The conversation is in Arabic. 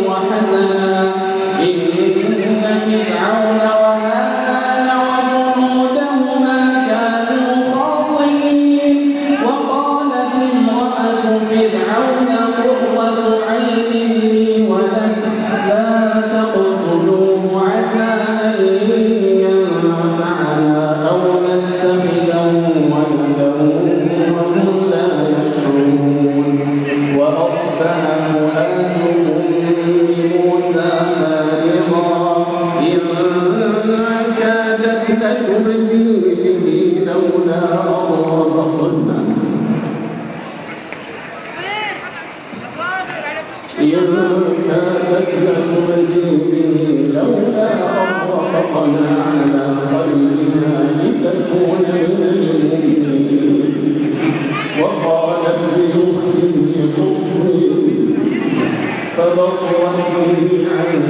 وحزنا إن فرعون وهامان وجنودهما كانوا خاطئين وقالت امرأة فرعون قرة عين لي ولك لا تقتلوه عسى أن ينفعنا أو نتخذه ولدا وهم لا يشعرون وأصبح فؤاد موسى فارغا إن كادت لتبدي به لولا أربطنا على قلبها لتكون من المؤمنين وقالت لأخته قصي فبصرت به عن